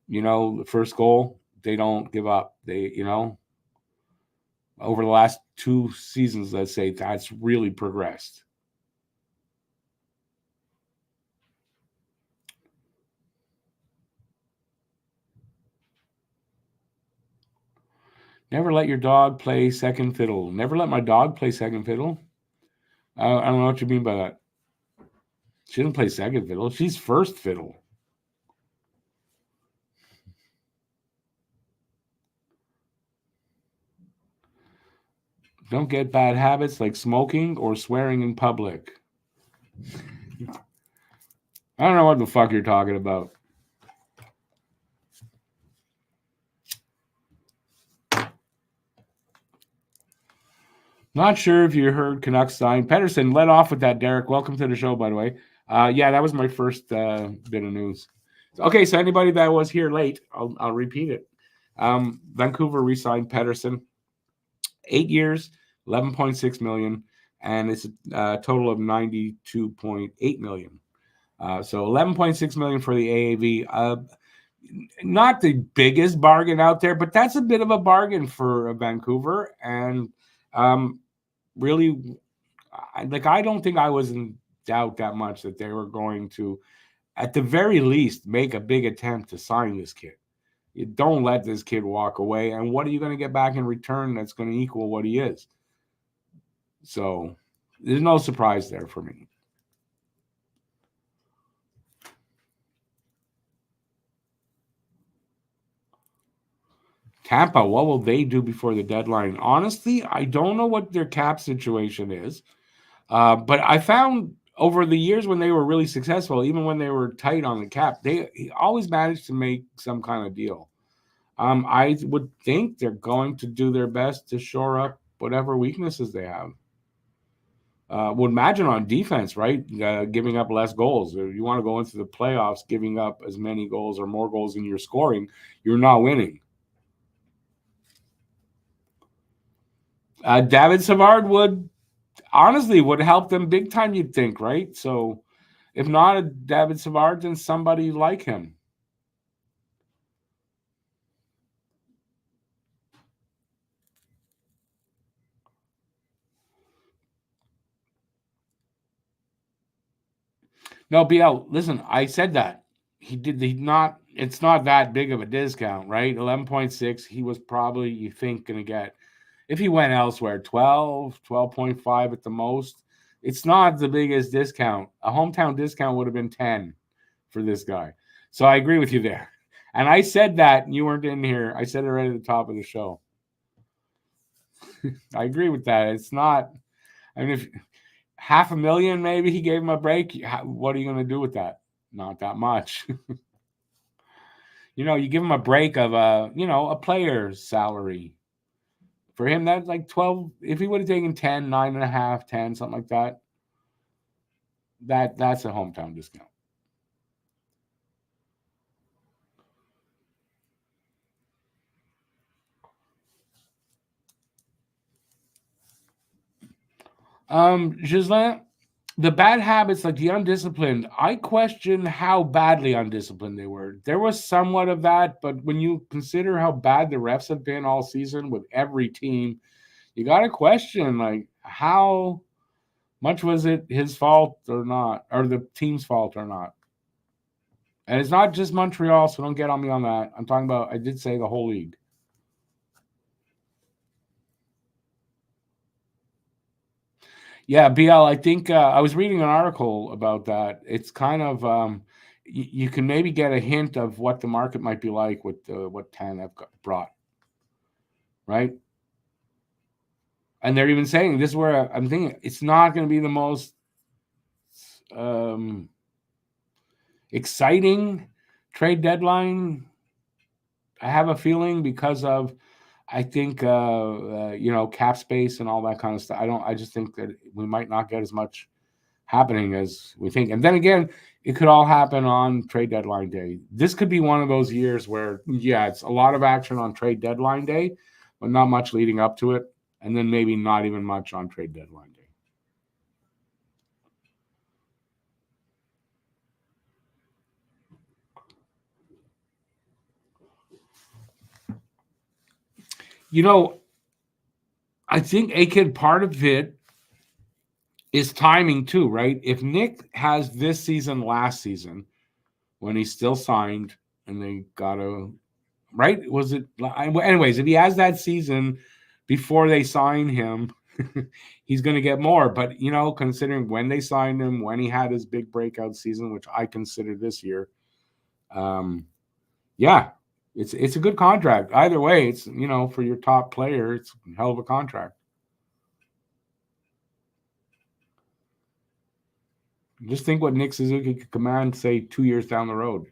you know, the first goal, they don't give up. They, you know, over the last 2 seasons, let's say, that's really progressed. Never let your dog play second fiddle. Never let my dog play second fiddle. I don't know what you mean by that. She doesn't play second fiddle. She's first fiddle. Don't get bad habits like smoking or swearing in public. I don't know what the fuck you're talking about. Not sure if you heard Canucks sign. Pedersen led off with that, Derek. Welcome to the show, by the way. Yeah, that was my first bit of news. Okay, so anybody that was here late, I'll repeat it. Vancouver re-signed Pedersen. 8 years, $11.6 million, and it's a total of $92.8 million. So $11.6 million for the AAV. Not the biggest bargain out there, but that's a bit of a bargain for Vancouver. And really, I don't think I was in doubt that much that they were going to, at the very least, make a big attempt to sign this kid. You don't let this kid walk away. And what are you going to get back in return that's going to equal what he is? So there's no surprise there for me. Tampa, what will they do before the deadline? Honestly, I don't know what their cap situation is. But I found over the years when they were really successful, even when they were tight on the cap, they always managed to make some kind of deal. I would think they're going to do their best to shore up whatever weaknesses they have. Would imagine on defense, right? Giving up less goals. If you want to go into the playoffs, giving up as many goals or more goals than you're scoring, you're not winning. David Savard would honestly would help them big time, you'd think, right? So if not a David Savard, then somebody like him. No, BL, listen, I said that. He not, it's not that big of a discount, right? 11.6, he was probably, you think, going to get, if he went elsewhere, 12, 12.5 at the most. It's not the biggest discount. A hometown discount would have been 10 for this guy. So I agree with you there. And I said that, and you weren't in here. I said it right at the top of the show. I agree with that. It's not, I mean, if half a million, maybe he gave him a break. What are you going to do with that? Not that much. You give him a break of a player's salary. For him, that's like 12. If he would have taken 10, 9.5, 10, something like that, that's a hometown discount. Gislain, the bad habits, like the undisciplined, I question how badly undisciplined they were. There was somewhat of that, but when you consider how bad the refs have been all season with every team, you got to question, like, how much was it his fault or not, or the team's fault or not? And it's not just Montreal, so don't get on me on that. I'm talking about, I did say the whole league. Yeah, BL, I think I was reading an article about that. It's kind of, you can maybe get a hint of what the market might be like with what Tanev brought, right? And they're even saying this is where I'm thinking it's not going to be the most um, exciting trade deadline. I have a feeling because of, I think cap space and all that kind of stuff. I just think that we might not get as much happening as we think. And then again, it could all happen on trade deadline day. This could be one of those years where, yeah, it's a lot of action on trade deadline day, but not much leading up to it. And then maybe not even much on trade deadline day. I think a kid part of it is timing too, right? If Nick has this season last season when he's still signed and they got to, right? Was it, anyways, if he has that season before they sign him, he's going to get more. But, considering when they signed him, when he had his big breakout season, which I consider this year, yeah, it's a good contract. Either way, it's, for your top player, it's a hell of a contract. Just think what Nick Suzuki could command, say, 2 years down the road.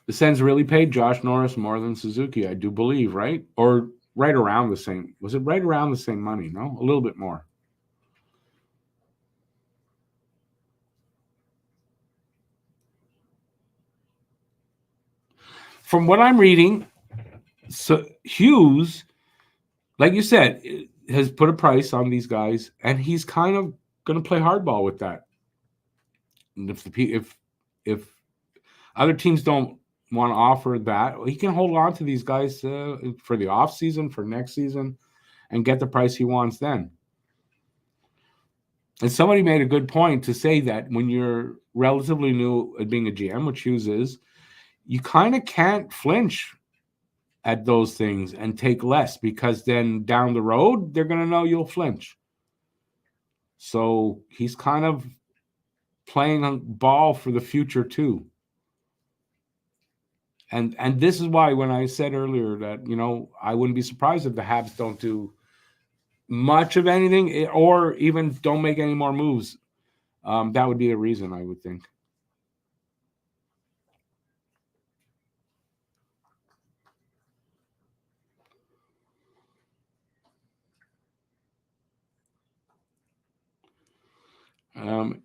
The Sens really paid Josh Norris more than Suzuki, I do believe, right? Or right around the same. Was it right around the same money? No, a little bit more. From what I'm reading, so Hughes, like you said, has put a price on these guys, and he's kind of going to play hardball with that. And if other teams don't want to offer that, he can hold on to these guys for the off season, for next season, and get the price he wants then. And somebody made a good point to say that when you're relatively new at being a GM, which Hughes is, you kind of can't flinch at those things and take less, because then down the road, they're going to know you'll flinch. So he's kind of playing on ball for the future too. And this is why when I said earlier that, I wouldn't be surprised if the Habs don't do much of anything or even don't make any more moves. That would be the reason, I would think. Um,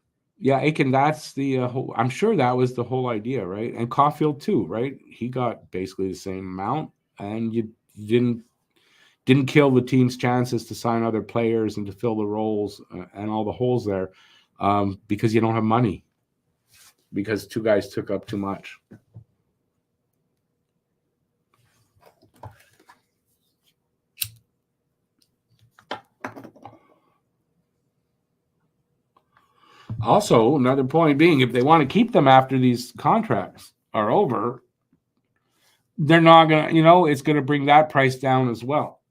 Yeah, Aiken, that's the whole, I'm sure that was the whole idea, right? And Caulfield too, right? He got basically the same amount, and you didn't kill the team's chances to sign other players and to fill the roles and all the holes there because you don't have money, because two guys took up too much. Also, another point being, if they want to keep them after these contracts are over, they're not going to, it's going to bring that price down as well.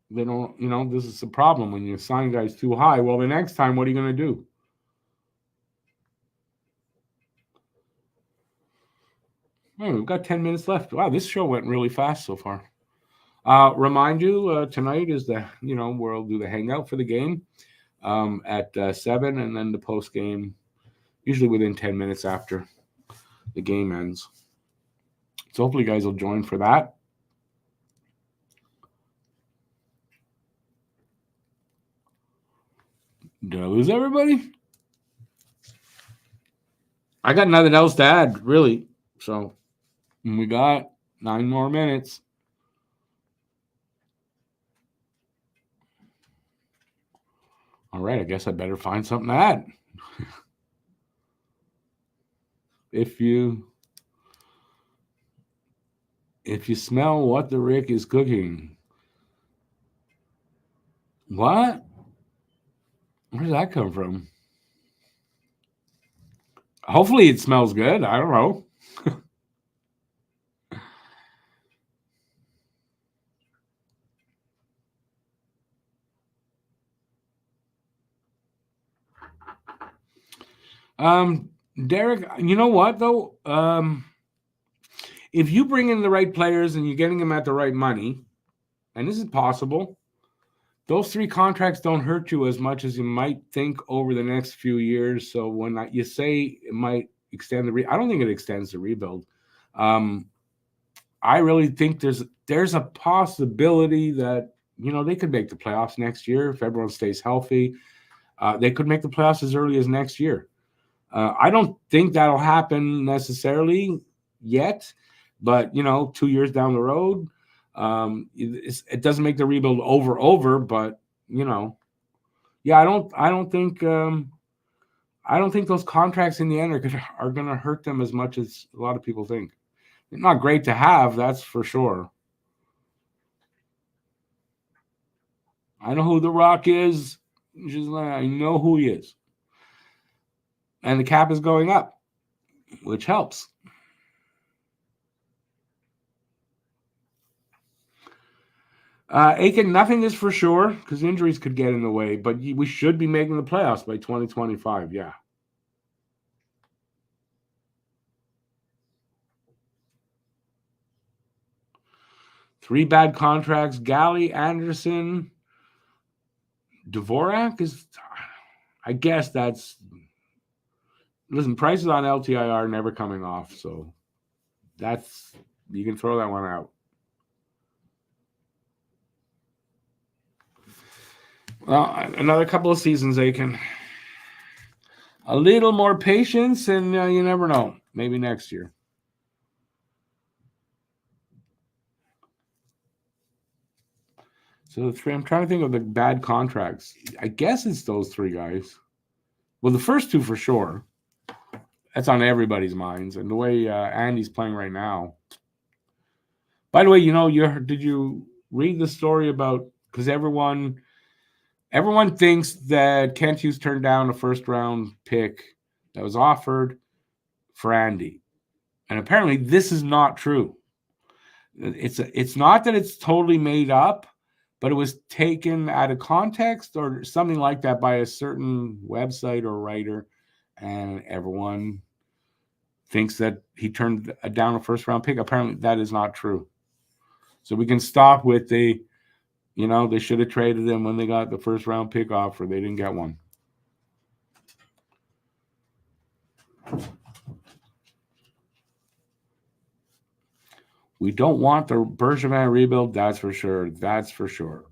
They don't, this is the problem when you sign guys too high. Well, the next time, what are you going to do? Oh, we've got 10 minutes left. Wow, this show went really fast so far. Remind you, tonight is we'll do the hangout for the game at 7, and then the post game, usually within 10 minutes after the game ends. So hopefully you guys will join for that. Did I lose everybody? I got nothing else to add, really. So we got 9 more minutes. All right, I guess I better find something to add. If you smell what the Rick is cooking. What? Where does that come from? Hopefully it smells good. I don't know. Derek, you know what though? If you bring in the right players and you're getting them at the right money, and this is possible, those 3 contracts don't hurt you as much as you might think over the next few years. So when you say it might extend I don't think it extends the rebuild. I really think there's a possibility that they could make the playoffs next year if everyone stays healthy. They could make the playoffs as early as next year. I don't think that'll happen necessarily yet, but 2 years down the road, it doesn't make the rebuild over. But yeah, I don't think those contracts in the end are going to hurt them as much as a lot of people think. They're not great to have, that's for sure. I know who The Rock is. I know who he is. And the cap is going up, which helps. Aiken, nothing is for sure because injuries could get in the way, but we should be making the playoffs by 2025. Yeah. Three bad contracts: Galley, Anderson, Dvorak is. I guess that's. Listen, prices on LTIR are never coming off, so that's, you can throw that one out. Well, another couple of seasons, Aiken. A little more patience, and you never know. Maybe next year. So I'm trying to think of the bad contracts. I guess it's those 3 guys. Well, the first 2 for sure. That's on everybody's minds. And the way Andy's playing right now. By the way, did you read the story about, because everyone thinks that Kent Hughes turned down a first-round pick that was offered for Andy. And apparently this is not true. It's not that it's totally made up, but it was taken out of context or something like that by a certain website or writer, and everyone thinks that he turned down a first-round pick. Apparently that is not true. So we can stop with they should have traded him when they got the first-round pick offer. They didn't get one. We don't want the Bergevin rebuild, that's for sure. That's for sure.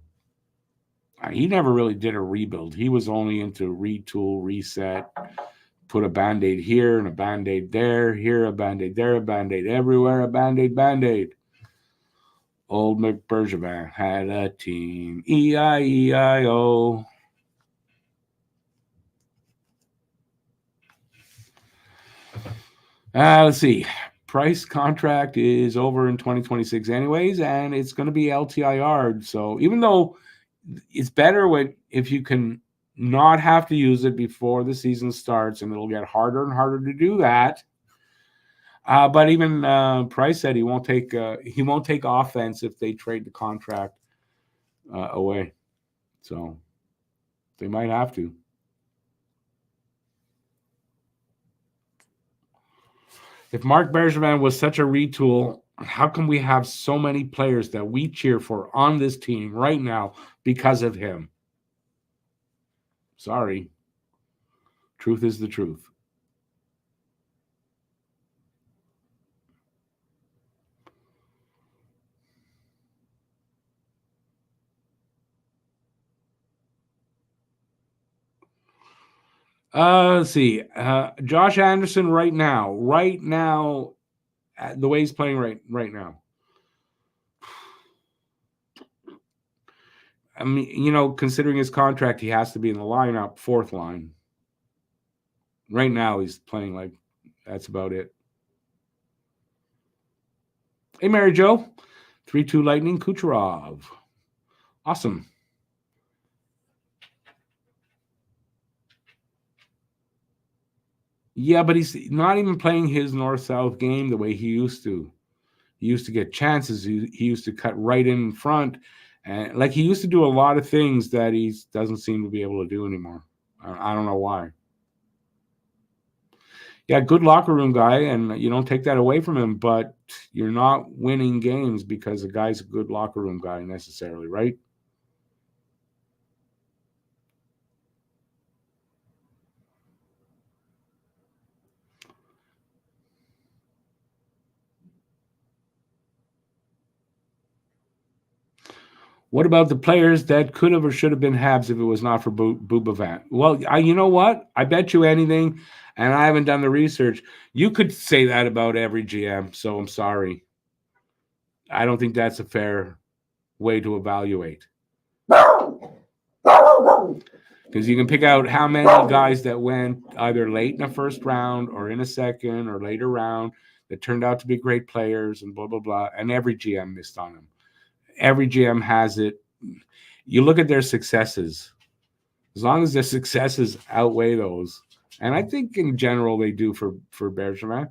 He never really did a rebuild. He was only into retool, reset, put a Band-Aid here and a Band-Aid there, here a Band-Aid, there a Band-Aid, everywhere a Band-Aid, Band-Aid. Old McBergevin had a team, E-I-E-I-O. Let's see. Price contract is over in 2026 anyways, and it's going to be LTIR. So even though it's better if you can not have to use it before the season starts, and it'll get harder and harder to do that. But even Price said he won't take offense if they trade the contract away. So they might have to. If Marc Bergevin was such a retool, how come we have so many players that we cheer for on this team right now because of him? Sorry. Truth is the truth. Let's see. Josh Anderson right now, the way he's playing right now. I mean, considering his contract, he has to be in the lineup, fourth line. Right now, he's playing like that's about it. Hey, Mary Jo. 3-2 Lightning Kucherov. Awesome. Yeah, but he's not even playing his north-south game the way he used to. He used to get chances. He used to cut right in front. And like he used to do a lot of things that he doesn't seem to be able to do anymore. I don't know why. Yeah, good locker room guy, and you don't take that away from him, but you're not winning games because the guy's a good locker room guy necessarily, right? What about the players that could have or should have been Habs if it was not for Bubavant? Well, you know what? I bet you anything, and I haven't done the research. You could say that about every GM, so I'm sorry. I don't think that's a fair way to evaluate. Because you can pick out how many guys that went either late in a first round or in a second or later round that turned out to be great players and blah, blah, blah. And every GM missed on them. Every GM has it. You look at their successes. As long as their successes outweigh those, and I think in general they do for Bergevin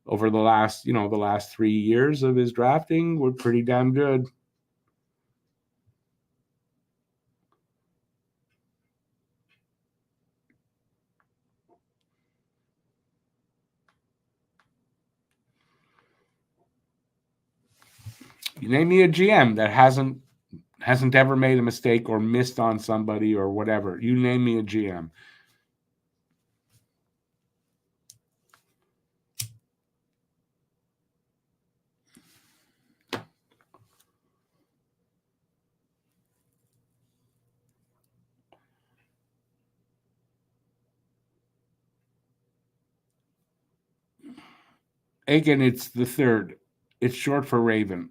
over the last 3 years of his drafting were pretty damn good. You name me a GM that hasn't ever made a mistake or missed on somebody or whatever. You name me a GM. Again, it's the third. It's short for Raven.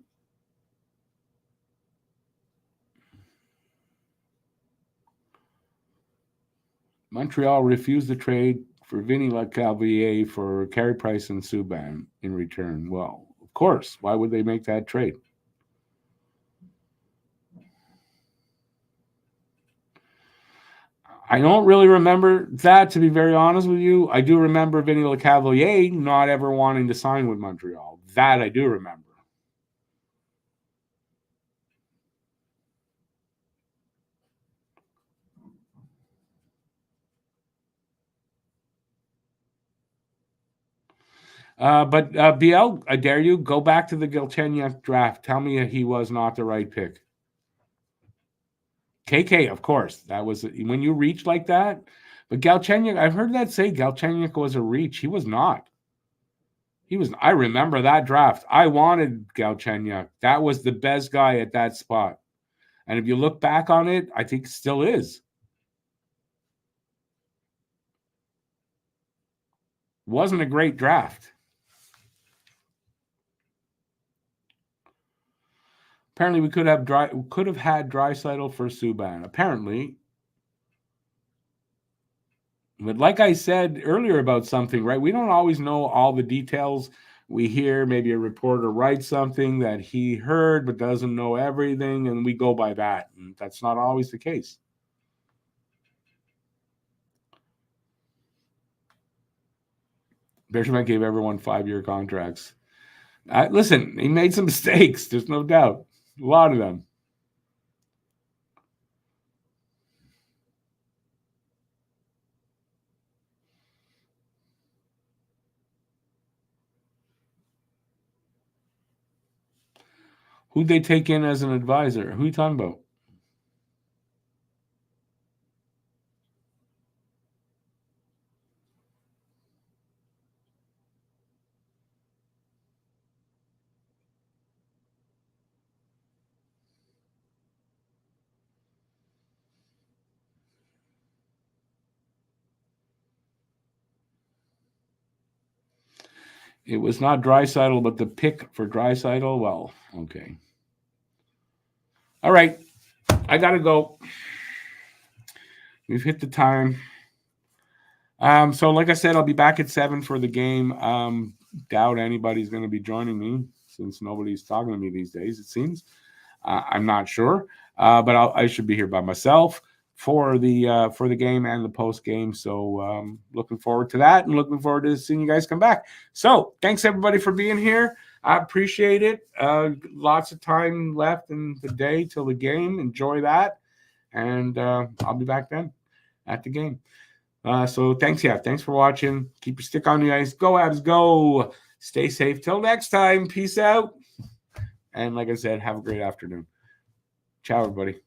Montreal refused the trade for Vinny Lecavalier for Carey Price and Subban in return. Well, of course. Why would they make that trade? I don't really remember that, to be very honest with you. I do remember Vinny Lecavalier not ever wanting to sign with Montreal. That I do remember. But BL, I dare you, go back to the Galchenyuk draft. Tell me he was not the right pick. KK, of course. That was when you reach like that. But Galchenyuk, I've heard that say Galchenyuk was a reach. He was not. I remember that draft. I wanted Galchenyuk. That was the best guy at that spot. And if you look back on it, I think it still is. Wasn't a great draft. Apparently, we could have had Draisaitl for Subban. Apparently, but like I said earlier about something, right? We don't always know all the details. We hear maybe a reporter writes something that he heard but doesn't know everything, and we go by that. And that's not always the case. Bergevin gave everyone 5-year contracts. Listen, he made some mistakes. There's no doubt. A lot of them. Who'd they take in as an advisor? Who are you talking about? It was not Draisaitl, but the pick for Draisaitl. Well, okay. All right. I got to go. We've hit the time. So like I said, I'll be back at 7 for the game. Doubt anybody's going to be joining me since nobody's talking to me these days, it seems. I'm not sure. But I should be here by myself for the game and the post game. So looking forward to that and looking forward to seeing you guys come back. So thanks everybody for being here. I appreciate it. Lots of time left in the day till the game. Enjoy that. And I'll be back then at the game. So thanks for watching. Keep your stick on the ice. Go Habs, go. Stay safe. Till next time. Peace out. And like I said, have a great afternoon. Ciao, everybody.